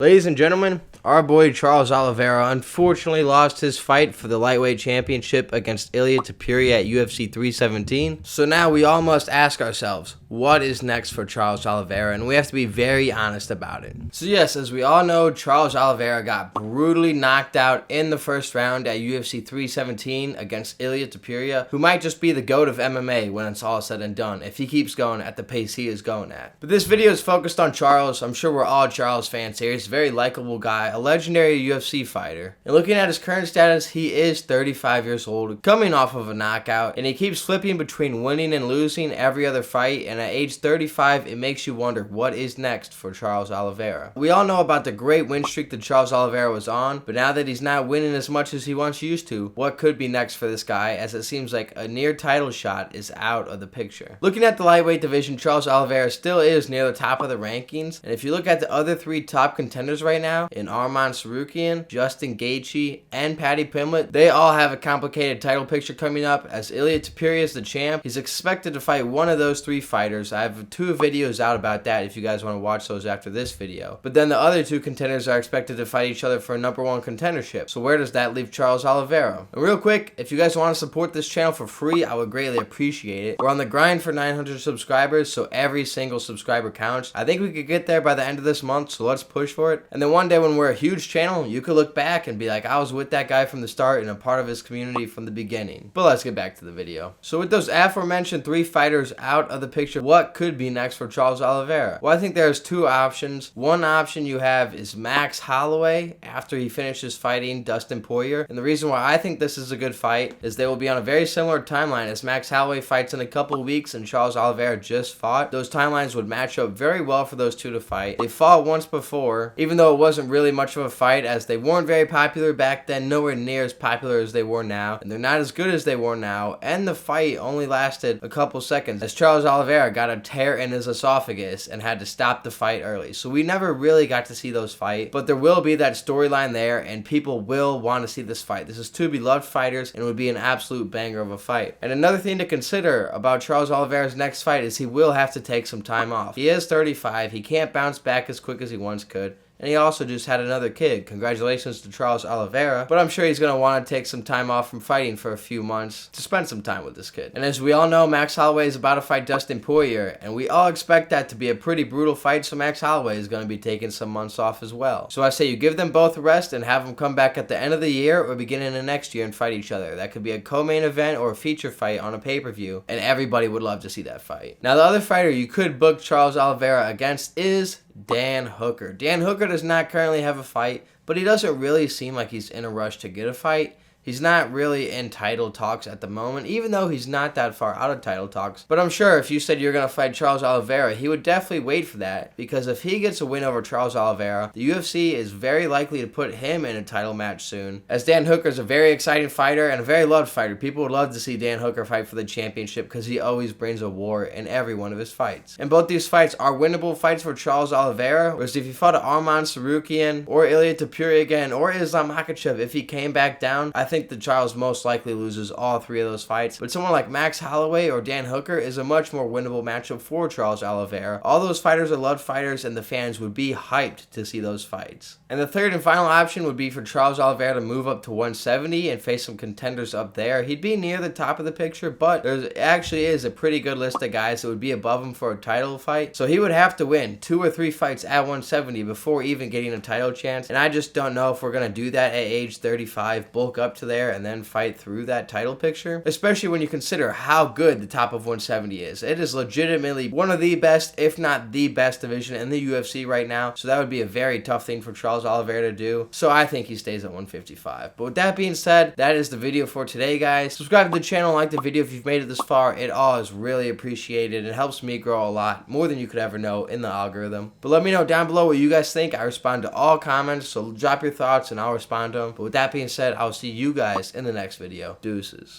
Ladies and gentlemen, our boy Charles Oliveira unfortunately lost his fight for the lightweight championship against Ilia Topuria at UFC 317. So now we all must ask ourselves, what is next for Charles Oliveira? And we have to be very honest about it. So yes, as we all know, Charles Oliveira got brutally knocked out in the first round at UFC 317 against Ilia Topuria, who might just be the GOAT of MMA when it's all said and done, if he keeps going at the pace he is going at. But this video is focused on Charles. I'm sure we're all Charles fans here. He's a very likable guy, a legendary UFC fighter. And looking at his current status, he is 35 years old, coming off of a knockout, and he keeps flipping between winning and losing every other fight, and at age 35, it makes you wonder what is next for Charles Oliveira. We all know about the great win streak that Charles Oliveira was on, but now that he's not winning as much as he once used to, what could be next for this guy, as it seems like a near title shot is out of the picture. Looking at the lightweight division, Charles Oliveira still is near the top of the rankings, and if you look at the other three top contenders right now, in Arman Tsarukyan, Justin Gaethje, and Paddy Pimblett, they all have a complicated title picture coming up. As Ilia Topuria is the champ, he's expected to fight one of those three fighters. I have 2 videos out about that if you guys want to watch those after this video. But then the other 2 contenders are expected to fight each other for a #1 contendership. So where does that leave Charles Oliveira? And real quick, if you guys want to support this channel for free, I would greatly appreciate it. We're on the grind for 900 subscribers, so every single subscriber counts. I think we could get there by the end of this month, so let's push for it. And then one day when we're a huge channel, you could look back and be like, I was with that guy from the start and a part of his community from the beginning. But let's get back to the video. So with those aforementioned 3 fighters out of the picture, what could be next for Charles Oliveira? Well, I think there's 2 options. One option you have is Max Holloway after he finishes fighting Dustin Poirer. And the reason why I think this is a good fight is they will be on a very similar timeline as Max Holloway fights in a couple weeks and Charles Oliveira just fought. Those timelines would match up very well for those 2 to fight. They fought once before, even though it wasn't really much of a fight, as they weren't very popular back then, nowhere near as popular as they were now, and they're not as good as they were now, and the fight only lasted a couple seconds as Charles Oliveira got a tear in his esophagus and had to stop the fight early. So we never really got to see those fight, but there will be that storyline there, and people will want to see this fight. This is 2 beloved fighters, and it would be an absolute banger of a fight. And another thing to consider about Charles Oliveira's next fight is he will have to take some time off. He is 35, he can't bounce back as quick as he once could. And he also just had another kid. Congratulations to Charles Oliveira. But I'm sure he's going to want to take some time off from fighting for a few months to spend some time with this kid. And as we all know, Max Holloway is about to fight Dustin Poirer. And we all expect that to be a pretty brutal fight. So Max Holloway is going to be taking some months off as well. So I say you give them both a rest and have them come back at the end of the year or beginning of next year and fight each other. That could be a co-main event or a feature fight on a pay-per-view. And everybody would love to see that fight. Now the other fighter you could book Charles Oliveira against is Dan Hooker. Dan Hooker does not currently have a fight, but he doesn't really seem like he's in a rush to get a fight. He's not really in title talks at the moment, even though he's not that far out of title talks. But I'm sure if you said you're going to fight Charles Oliveira, he would definitely wait for that, because if he gets a win over Charles Oliveira, the UFC is very likely to put him in a title match soon, as Dan Hooker is a very exciting fighter and a very loved fighter. People would love to see Dan Hooker fight for the championship because he always brings a war in every one of his fights. And both these fights are winnable fights for Charles Oliveira, whereas if he fought Arman Tsarukyan or Ilia Topuria again or Islam Makhachev, if he came back down, I think that Charles most likely loses all 3 of those fights. But someone like Max Holloway or Dan Hooker is a much more winnable matchup for Charles Oliveira. All those fighters are loved fighters, and the fans would be hyped to see those fights. And the third and final option would be for Charles Oliveira to move up to 170 and face some contenders up there. He'd be near the top of the picture, but there actually is a pretty good list of guys that would be above him for a title fight. So he would have to win 2 or 3 fights at 170 before even getting a title chance. And I just don't know if we're going to do that at age 35, bulk up to there and then fight through that title picture, especially when you consider how good the top of 170 is. It is legitimately one of the best, if not the best division in the UFC right now, so that would be a very tough thing for Charles Oliveira to do. So I think he stays at 155. But with that being said, that is the video for today, guys. Subscribe to the channel, like the video if you've made it this far. It all is really appreciated. It helps me grow a lot, more than you could ever know in the algorithm. But let me know down below what you guys think. I respond to all comments, so drop your thoughts and I'll respond to them. But with that being said, I'll see you guys in the next video. Deuces.